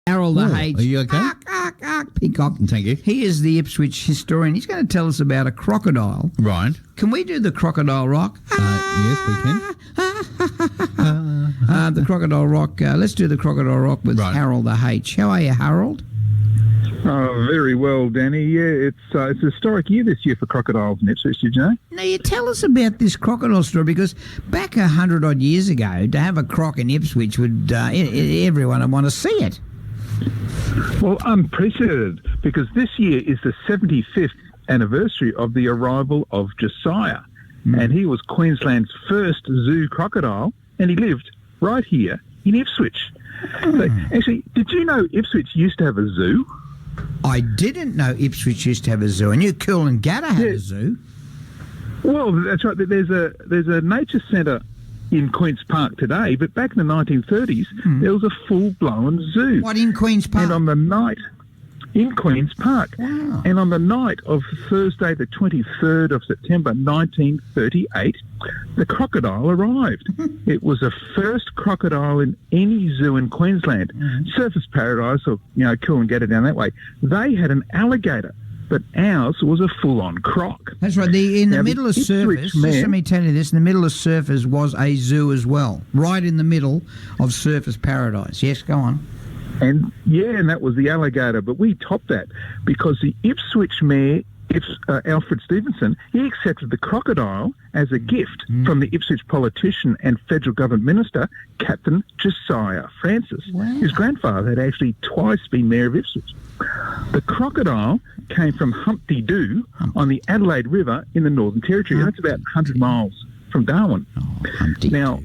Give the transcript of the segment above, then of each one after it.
Harold the H. Are you okay? Peacock. Thank you. He is the Ipswich historian. He's going to tell us about a crocodile. Right. Can we do the crocodile rock? Yes, we can. The crocodile rock. Let's do the crocodile rock with Harold the H. How are you, Harold? Oh, very well, Danny. Yeah, it's a historic year this year for crocodiles in Ipswich, did you know? Now, you tell us about this crocodile story, because back 100-odd years ago, to have a croc in Ipswich, would everyone would want to see it. Well, unprecedented, because this year is the 75th anniversary of the arrival of Josiah, and he was Queensland's first zoo crocodile, and he lived right here in Ipswich. So, actually, did you know Ipswich used to have a zoo? I didn't know Ipswich used to have a zoo. I knew Coolangatta had a zoo. Well, that's right. There's a nature centre in Queen's Park today, but back in the 1930s, there was a full-blown zoo. What, in Queen's Park? And on the night... in Queen's Park. Wow. And on the night of Thursday, the 23rd of September 1938, the crocodile arrived. It was the first crocodile in any zoo in Queensland. Surfers Paradise, or, Coolangatta down that way, they had an alligator, but ours was a full-on croc. That's right. In the middle of Surfers, just let me tell you this, in the middle of Surfers was a zoo as well, right in the middle of Surfers Paradise. Yes, go on. And that was the alligator, but we topped that because the Ipswich mayor, Alfred Stevenson, he accepted the crocodile as a gift from the Ipswich politician and federal government minister, Captain Josiah Francis. Wow. His grandfather had actually twice been mayor of Ipswich. The crocodile came from Humpty Doo on the Adelaide River in the Northern Territory. That's about 100 miles from Darwin. Now,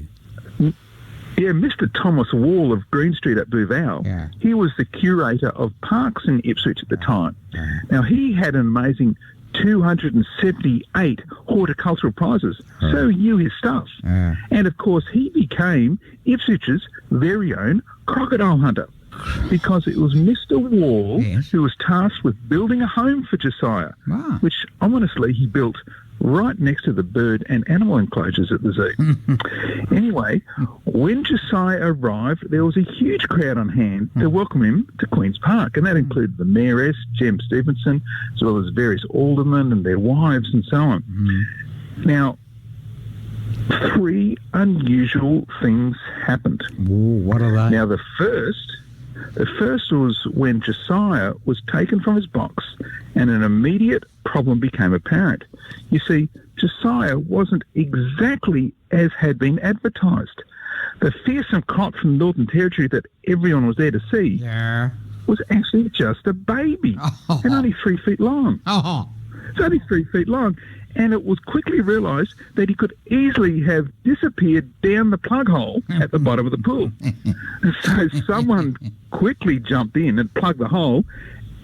Mr. Thomas Wall of Green Street at Bluevale, he was the curator of parks in Ipswich at the time. Now, he had an amazing 278 horticultural prizes, so he knew his stuff. And, of course, he became Ipswich's very own crocodile hunter, because it was Mr. Wall who was tasked with building a home for Josiah, which, honestly, he built right next to the bird and animal enclosures at the zoo. Anyway, when Josiah arrived, there was a huge crowd on hand to welcome him to Queen's Park, and that included the mayoress, Jem Stevenson, as well as various aldermen and their wives and so on. Now, 3 unusual things happened. Ooh, what are they? Now, the first was when Josiah was taken from his box and an immediate problem became apparent. You see, Josiah wasn't exactly as had been advertised. The fearsome croc from the Northern Territory that everyone was there to see was actually just a baby and only 3 feet long. It's only 3 feet long. And it was quickly realised that he could easily have disappeared down the plug hole at the bottom of the pool. So someone quickly jumped in and plugged the hole,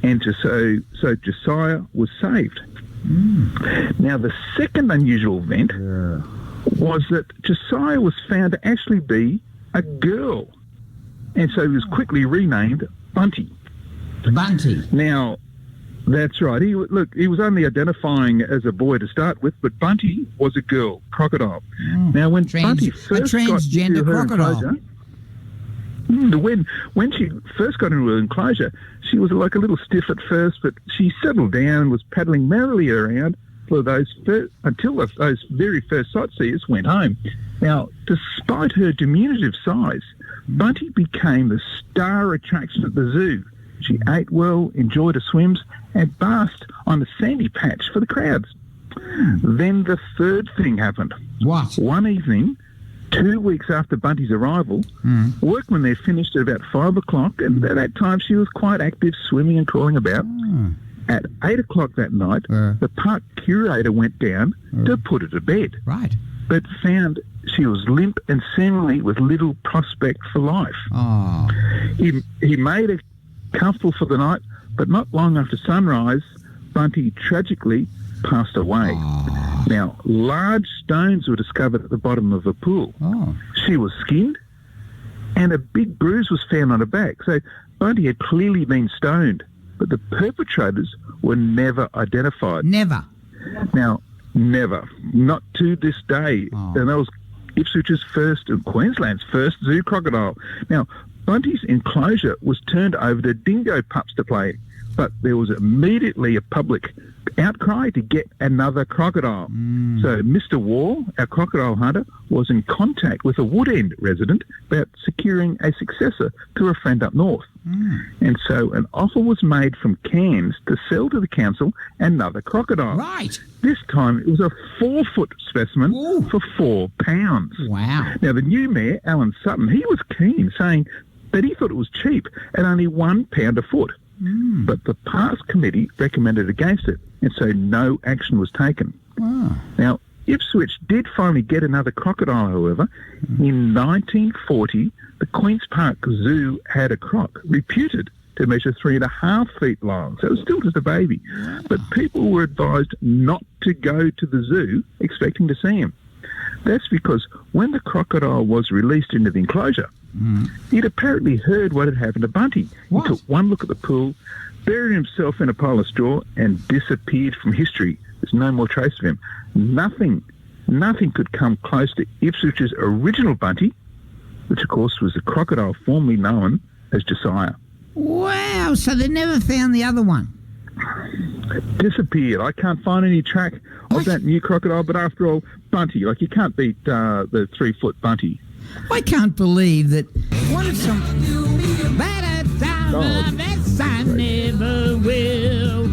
and so Josiah was saved. Now, the second unusual event was that Josiah was found to actually be a girl, and so he was quickly renamed Bunty. Bunty. Now, that's right. He was only identifying as a boy to start with, but Bunty was a girl crocodile. Now, when Bunty first got into her enclosure, when she first got into her enclosure, she was like a little stiff at first, but she settled down and was paddling merrily around until those very first sightseers went home. Now, despite her diminutive size, Bunty became the star attraction at the zoo. She ate well, enjoyed her swims, and basked on a sandy patch for the crowds. Then the third thing happened. What? One evening, 2 weeks after Bunty's arrival, workmen there finished at about 5 o'clock, and at that time she was quite active, swimming and crawling about. At 8 o'clock that night, the park curator went down to put her to bed. Right. But found she was limp and seemingly with little prospect for life. He made her comfortable for the night, but not long after sunrise, Bunty tragically passed away. Now, large stones were discovered at the bottom of the pool. She was skinned, and a big bruise was found on her back. So Bunty had clearly been stoned, but the perpetrators were never identified. Never? Now, never. Not to this day. And that was Ipswich's first, and Queensland's first zoo crocodile. Now, Bunty's enclosure was turned over to dingo pups to play, but there was immediately a public outcry to get another crocodile. So Mr. Wall, our crocodile hunter, was in contact with a Woodend resident about securing a successor to a friend up north. And so an offer was made from Cairns to sell to the council another crocodile. Right. This time it was a 4-foot specimen for £4. Wow. Now the new mayor, Alan Sutton, he was keen, saying that he thought it was cheap at only £1 a foot. But the Parks Committee recommended against it, and so no action was taken. Now, Ipswich did finally get another crocodile, however. In 1940, the Queen's Park Zoo had a croc, reputed to measure 3.5 feet long, so it was still just a baby. But people were advised not to go to the zoo expecting to see him. That's because when the crocodile was released into the enclosure, he'd apparently heard what had happened to Bunty. He took one look at the pool, buried himself in a pile of straw, and disappeared from history. There's no more trace of him. Nothing could come close to Ipswich's original Bunty, which of course was the crocodile formerly known as Josiah. Wow, so they never found the other one? Disappeared. I can't find any track of that new crocodile, but after all, Bunty, like you can't beat the 3-foot Bunty. I can't believe that. What if some better time I never will.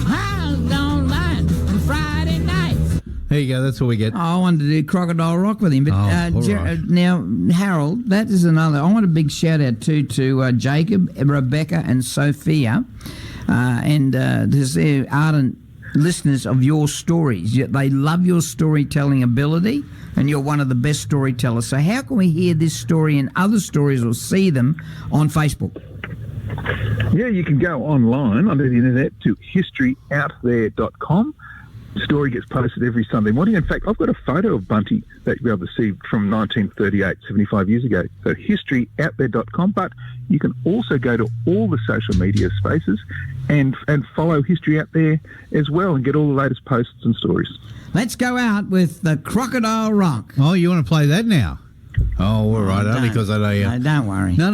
I don't mind on Friday nights. There you go. That's all we get. Oh, I wanted to do Crocodile Rock with him, but right. Now Harold, that is another. I want a big shout out to Jacob, Rebecca, and Sophia, and they're ardent listeners of your stories. They love your storytelling ability, and you're one of the best storytellers. So how can we hear this story and other stories or see them on Facebook? Yeah, you can go online onto the internet to historyouthere.com. The story gets posted every Sunday morning. In fact, I've got a photo of Bunty that you'll be able to see from 1938, 75 years ago. So historyouthere.com. But you can also go to all the social media spaces and follow History Out There as well and get all the latest posts and stories. Let's go out with the Crocodile Rock. Oh, you want to play that now? Oh, all right. Only because I know you. No, don't worry. No.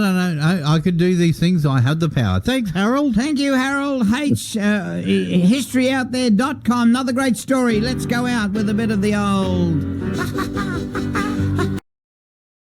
I could do these things. I have the power. Thanks, Harold. Thank you, Harold. Historyouthere.com. Another great story. Let's go out with a bit of the old...